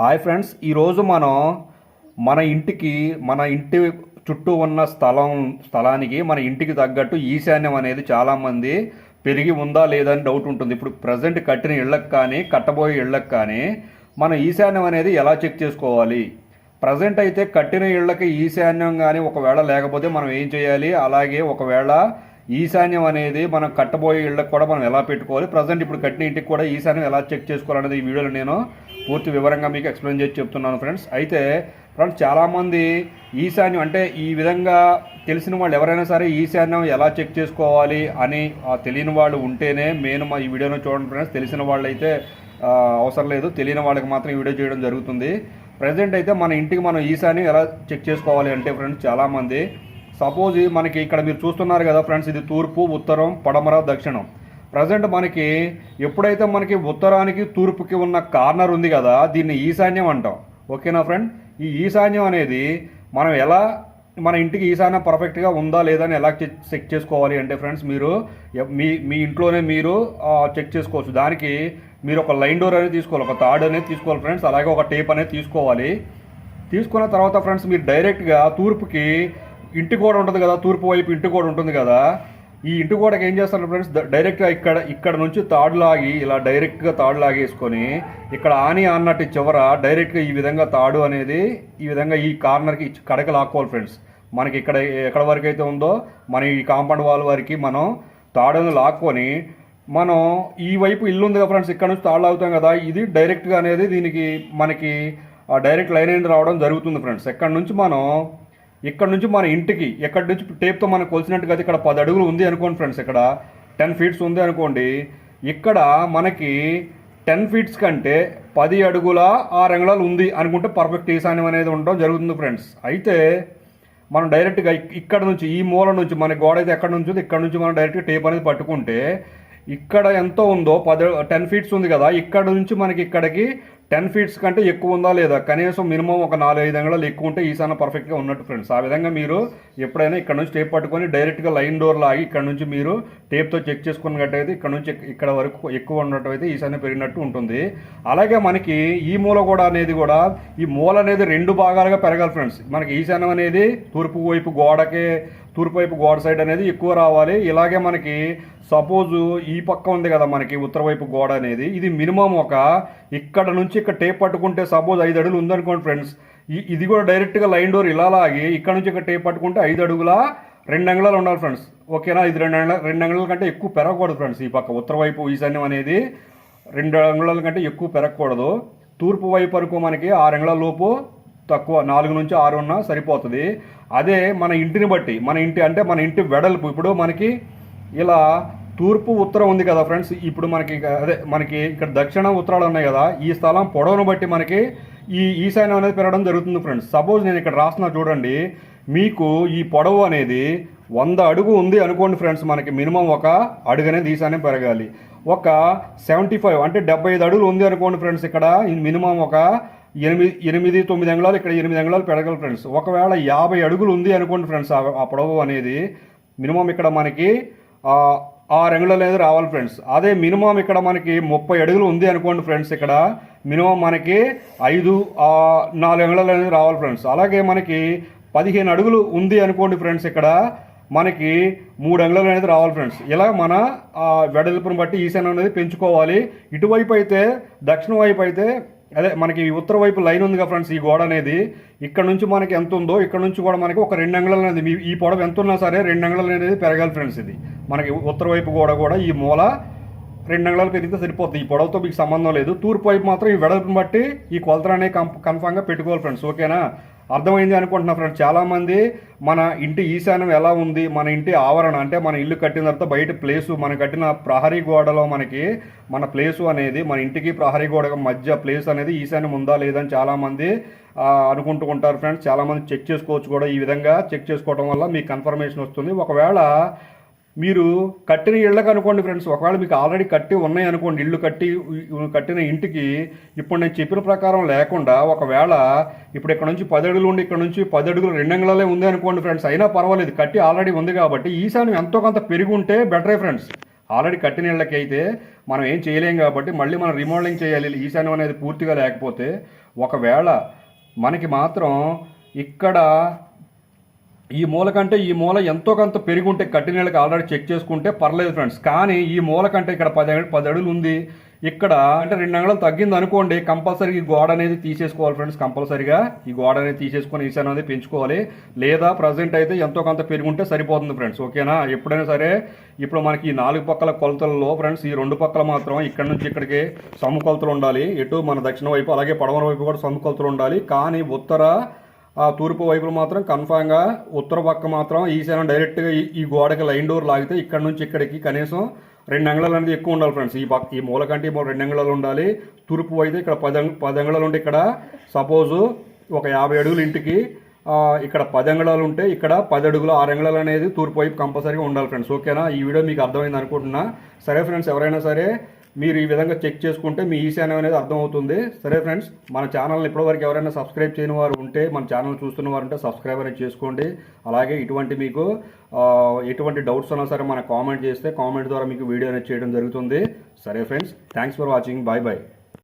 Hi friends, ఈరోజు మనం మన ఇంటి చుట్టూ ఉన్న స్థలానికి మన ఇంటికి తగ్గట్టు ఈశాన్యం అనేది చాలామంది పెరిగి ఉందా లేదా అని డౌట్ ఉంటుంది. ఇప్పుడు ప్రజెంట్ కట్టిన ఇళ్ళకి కానీ కట్టబోయే ఇళ్ళకి కానీ మన ఈశాన్యం అనేది ఎలా చెక్ చేసుకోవాలి? ప్రజెంట్ అయితే కట్టిన ఇళ్ళకి ఈశాన్యం కానీ ఒకవేళ లేకపోతే మనం ఏం చేయాలి? అలాగే ఒకవేళ ఈశాన్యం అనేది మనం కట్టబోయే ఇళ్ళకి కూడా మనం ఎలా పెట్టుకోవాలి? ప్రజెంట్ ఇప్పుడు కట్టిన ఇంటికి కూడా ఈశాన్యం ఎలా చెక్ చేసుకోవాలనేది ఈ వీడియోలో నేను పూర్తి వివరంగా మీకు ఎక్స్ప్లెయిన్ చేసి చెప్తున్నాను ఫ్రెండ్స్. అయితే ఫ్రెండ్స్, చాలామంది ఈశాన్యం అంటే ఈ విధంగా తెలిసిన వాళ్ళు ఎవరైనా సరే ఈశాన్యం ఎలా చెక్ చేసుకోవాలి అని తెలియని వాళ్ళు ఉంటేనే మెయిన్ ఈ వీడియోను చూడండి ఫ్రెండ్స్. తెలిసిన వాళ్ళు అయితే అవసరం లేదు, తెలియని వాళ్ళకి మాత్రం ఈ వీడియో చేయడం జరుగుతుంది. ప్రజెంట్ అయితే మన ఇంటికి మనం ఈశాన్యం ఎలా చెక్ చేసుకోవాలి అంటే ఫ్రెండ్స్, చాలామంది సపోజ్ మనకి ఇక్కడ మీరు చూస్తున్నారు కదా ఫ్రెండ్స్, ఇది తూర్పు, ఉత్తరం, పడమర, దక్షిణం. ప్రజెంట్ మనకి ఎప్పుడైతే మనకి ఉత్తరానికి తూర్పుకి ఉన్న కార్నర్ ఉంది కదా, దీన్ని ఈశాన్యం అంటాం. ఓకేనా ఫ్రెండ్? ఈ ఈశాన్యం అనేది మనం ఎలా మన ఇంటికి ఈశాన్యం పర్ఫెక్ట్గా ఉందా లేదా అని ఎలా చెక్ చేసుకోవాలి అంటే ఫ్రెండ్స్, మీరు మీ ఇంట్లోనే మీరు చెక్ చేసుకోవచ్చు. దానికి మీరు ఒక లైన్ డోర్ అనేది తీసుకోవాలి, ఒక తాడు అనేది తీసుకోవాలి ఫ్రెండ్స్, అలాగే ఒక టేప్ అనేది తీసుకోవాలి. తీసుకున్న తర్వాత ఫ్రెండ్స్, మీరు డైరెక్ట్గా తూర్పుకి ఇంటి గోడ ఉంటుంది కదా, తూర్పు వైపు ఇంటి గోడ ఉంటుంది కదా, ఈ ఇంటి గోడకి ఏం చేస్తారు ఫ్రెండ్స్, డైరెక్ట్గా ఇక్కడ నుంచి తాడు లాగి ఇలా డైరెక్ట్గా తాడు లాగేసుకొని ఇక్కడ అన్నట్టు చివర డైరెక్ట్గా ఈ విధంగా తాడు అనేది ఈ విధంగా ఈ కార్నర్కి కడక లాక్కోవాలి ఫ్రెండ్స్. మనకి ఎక్కడ వరకు అయితే ఉందో మన ఈ కాంపౌండ్ వాల్ వరకు మనం తాడుని లాక్కొని మనం ఈ వైపు ఇల్లు ఉంది కదా ఫ్రెండ్స్, ఇక్కడ నుంచి తాడు లాగుతాం కదా, ఇది డైరెక్ట్గా అనేది దీనికి మనకి డైరెక్ట్ లైన్ అనేది రావడం జరుగుతుంది ఫ్రెండ్స్. ఇక్కడ నుంచి మన ఇంటికి ఎక్కడి నుంచి టేప్తో మనం కొలిసినట్టుగా ఇక్కడ 10 అడుగులు ఉంది అనుకోండి ఫ్రెండ్స్, ఇక్కడ 10 ఫీట్స్ ఉంది అనుకోండి. ఇక్కడ మనకి 10 ఫీట్స్ కంటే 10 అడుగుల 6 అంగుళాలు ఉంది అనుకుంటే పర్ఫెక్ట్ ఈశాన్యం అనేది ఉండడం జరుగుతుంది ఫ్రెండ్స్. అయితే మనం డైరెక్ట్గా ఇక్కడ నుంచి ఈ మూల నుంచి మన గోడ అయితే ఎక్కడ నుంచి ఉంది, ఇక్కడ నుంచి మనం డైరెక్ట్గా టేప్ అనేది పట్టుకుంటే ఇక్కడ ఎంతో ఉందో 10 ఫీట్స్ ఉంది కదా, ఇక్కడ నుంచి మనకి ఇక్కడికి 10 ఫీట్స్ కంటే ఎక్కువ ఉందా లేదా, కనీసం మినిమం ఒక 4-5 అంగుళాలు ఎక్కువ ఉంటే ఈశాన్యం పర్ఫెక్ట్గా ఉన్నట్టు ఫ్రెండ్స్. ఆ విధంగా మీరు ఎప్పుడైనా ఇక్కడ నుంచి టేప్ పట్టుకొని డైరెక్ట్గా లైన్ డోర్ లాగి ఇక్కడ నుంచి మీరు టేప్తో చెక్ చేసుకున్నట్టయితే ఇక్కడ నుంచి ఇక్కడ వరకు ఎక్కువ ఉన్నట్టయితే ఈశాన్యం పెరిగినట్టు ఉంటుంది. అలాగే మనకి ఈ మూల కూడా ఈ మూల అనేది 2 భాగాలుగా పెరగాలి ఫ్రెండ్స్. మనకి ఈశాన్యం అనేది తూర్పు వైపు గోడ సైడ్ అనేది ఎక్కువ రావాలి. ఇలాగే మనకి సపోజు ఈ పక్క ఉంది కదా మనకి ఉత్తర వైపు గోడ అనేది, ఇది మినిమం ఇక్కడ నుంచి ఇక్కడ టేప్ పట్టుకుంటే సపోజ్ 5 అడుగులు ఉందనుకోండి ఫ్రెండ్స్, ఇది కూడా డైరెక్ట్గా లైన్ డోర్ ఇలా లాగి ఇక్కడ నుంచి ఇక్కడ టేప్ పట్టుకుంటే 5 అడుగుల 2 అంగుళాలు ఉండాలి ఫ్రెండ్స్. ఓకేనా? ఇది 2 అంగుళాల కంటే ఎక్కువ పెరగకూడదు ఫ్రెండ్స్. ఈ పక్క ఉత్తర వైపు ఈశాన్యం అనేది 2 అంగుళాల కంటే ఎక్కువ పెరగకూడదు. తూర్పు వైపు వరకు మనకి 6 అంగుళాల లోపు తక్కువ, 4 నుంచి 6 ఉన్నా సరిపోతుంది. అదే మన ఇంటిని బట్టి మన ఇంటి వెడల్పు ఇప్పుడు మనకి ఇలా తూర్పు ఉత్తరం ఉంది కదా ఫ్రెండ్స్, ఇప్పుడు మనకి ఇక్కడ దక్షిణ ఉత్తరాలు ఉన్నాయి కదా, ఈ స్థలం పొడవును బట్టి మనకి ఈ ఈశాన్యం అనేది పెరగడం జరుగుతుంది ఫ్రెండ్స్. సపోజ్ నేను ఇక్కడ రాస్తున్నా చూడండి, మీకు ఈ పొడవు అనేది 100 అడుగు ఉంది అనుకోండి ఫ్రెండ్స్, మనకి మినిమం 1 అడుగు అనేది ఈశాన్యం పెరగాలి. ఒక 75 అంటే 75 అడుగులు ఉంది అనుకోండి ఫ్రెండ్స్, ఇక్కడ మినిమం 8-9 అంగుళాలు, ఇక్కడ 8 అంగుళాలు పెరగాలి ఫ్రెండ్స్. ఒకవేళ 50 అడుగులు ఉంది అనుకోండి ఫ్రెండ్స్, ఆ పొడవు అనేది మినిమం ఇక్కడ మనకి 6 అంగుళాలు అనేది రావాలి ఫ్రెండ్స్. అదే మినిమం ఇక్కడ మనకి 30 అడుగులు ఉంది అనుకోండి ఫ్రెండ్స్, ఇక్కడ మినిమం మనకి 4 అంగుళాలు అనేది రావాలి ఫ్రెండ్స్. అలాగే మనకి 15 అడుగులు ఉంది అనుకోండి ఫ్రెండ్స్, ఇక్కడ మనకి 3 అంగుళాలు అనేది రావాలి ఫ్రెండ్స్. ఇలా మన వెడల్పుని బట్టి ఈశాన్యం అనేది పెంచుకోవాలి. ఇటువైపు అయితే దక్షిణ వైపు అయితే మనకి ఉత్తర వైపు లైన్ ఉంది కదా ఫ్రెండ్స్, ఈ గోడ అనేది ఇక్కడ నుంచి మనకి ఎంత ఉందో ఇక్కడ నుంచి కూడా మనకి ఒక 2 అంగుళాలు అనేది ఈ పొడవు ఎంత ఉన్నా సరే 2 అంగుళాలు అనేది పెరగాలి ఫ్రెండ్స్. ఇది మనకి ఉత్తర వైపు గోడ కూడా ఈ మూల 2 అంగుళాలు పెరిగితే సరిపోతుంది. ఈ పొడవుతో మీకు సంబంధం లేదు. తూర్పు వైపు మాత్రం ఈ వెడల్పుని బట్టి ఈ కొలతలు అనేవి కన్ఫామ్గా పెట్టుకోవాలి ఫ్రెండ్స్. ఓకేనా? అర్థమైంది అనుకుంటున్నా ఫ్రెండ్స్. చాలామంది మన ఇంటి ఈశాన్యం ఎలా ఉంది, మన ఇంటి ఆవరణ అంటే మన ఇల్లు కట్టిన తర్వాత బయట ప్లేసు, మనం కట్టిన ప్రహరీ గోడలో మన ప్లేసు అనేది మన ఇంటికి ప్రహరీ గోడ మధ్య ప్లేస్ అనేది ఈశాన్యం ఉందా లేదని చాలామంది అనుకుంటూ ఉంటారు ఫ్రెండ్స్. చాలామంది చెక్ చేసుకోవచ్చు కూడా. ఈ విధంగా చెక్ చేసుకోవడం వల్ల మీకు కన్ఫర్మేషన్ వస్తుంది. ఒకవేళ మీరు కట్టిన ఇళ్ళకి అనుకోండి ఫ్రెండ్స్, ఒకవేళ మీకు ఆల్రెడీ కట్టి ఉన్నాయి అనుకోండి, ఇల్లు కట్టిన ఇంటికి ఇప్పుడు నేను చెప్పిన ప్రకారం లేకుండా ఒకవేళ ఇప్పుడు ఇక్కడ నుంచి 10 అడుగులు ఉండి ఇక్కడ నుంచి 10 అడుగులు 2 అంగుళాలే ఉంది అనుకోండి ఫ్రెండ్స్, అయినా పర్వాలేదు, కట్టి ఆల్రెడీ ఉంది కాబట్టి ఈశాన్యం ఎంతో కొంత పెరిగి ఉంటే బెటరే ఫ్రెండ్స్. ఆల్రెడీ కట్టిన ఇళ్ళకి అయితే మనం ఏం చేయలేం కాబట్టి మళ్ళీ మనం రిమోడలింగ్ చేయాలి ఈశాన్యం అనేది పూర్తిగా లేకపోతే. ఒకవేళ మనకి మాత్రం ఇక్కడ ఈ మూల కంటే ఈ మూల ఎంతో కొంత పెరిగి ఉంటే కట్టిన ఇళ్ళకి ఆల్రెడీ చెక్ చేసుకుంటే పర్లేదు ఫ్రెండ్స్. కానీ ఈ మూల కంటే ఇక్కడ 10 అడుగులు ఉంది, ఇక్కడ అంటే 2 అంగుళాలు తగ్గింది అనుకోండి, కంపల్సరీ ఈ గోడ అనేది తీసేసుకోవాలి ఫ్రెండ్స్. కంపల్సరీగా ఈ గోడ అనేది తీసేసుకొని ఈశాన్యం అనేది పెంచుకోవాలి. లేదా ప్రజెంట్ అయితే ఎంతో కొంత పెరుగుంటే సరిపోతుంది ఫ్రెండ్స్. ఓకేనా? ఎప్పుడైనా సరే ఇప్పుడు మనకి ఈ 4 పక్కల కొలతల్లో ఫ్రెండ్స్ ఈ 2 పక్కల మాత్రం ఇక్కడ నుంచి ఇక్కడికి సమ్ము కొలతలు ఉండాలి. ఎటు మన దక్షిణ వైపు అలాగే పడమర వైపు కూడా సమ్ము కొలతలు ఉండాలి. కానీ తూర్పు వైపులు మాత్రం కన్ఫామ్గా ఉత్తర పక్క మాత్రం ఈశాన్యం డైరెక్ట్గా ఈ గోడకి లైన్ డోర్ లాగితే ఇక్కడ నుంచి ఇక్కడికి కనీసం 2 అంగుళాలు అనేది ఎక్కువ ఉండాలి ఫ్రెండ్స్. ఈ మూల కంటే ఈ మూల 2 అంగుళాలు ఉండాలి. తూర్పు అయితే ఇక్కడ 10 అంగుళాలు ఉంటే ఇక్కడ సపోజు ఒక 50 అడుగులు ఇంటికి ఇక్కడ 10 అంగుళాలు ఉంటే ఇక్కడ 10 అడుగులు 6 అంగుళాలు అనేది తూర్పు వైపు కంపల్సరీగా ఉండాలి ఫ్రెండ్స్. ఓకేనా? ఈ వీడియో మీకు అర్థమైంది అనుకుంటున్నా. సరే ఫ్రెండ్స్, ఎవరైనా సరే మీరు ఈ విధంగా చెక్ చేసుకుంటే మీ ఈశాన్యం అనేది అర్థమవుతుంది. సరే ఫ్రెండ్స్, మన ఛానల్ని ఇప్పటివరకు ఎవరైనా సబ్స్క్రైబ్ చేయని వారు ఉంటే, మన ఛానల్ చూస్తున్న వారు ఉంటే సబ్స్క్రైబ్ అనేది చేసుకోండి. అలాగే మీకు ఎటువంటి డౌట్స్ ఉన్నా సరే మన కామెంట్ చేస్తే కామెంట్ ద్వారా మీకు వీడియో అనేది చేయడం జరుగుతుంది. సరే friends, thanks for watching. Bye bye.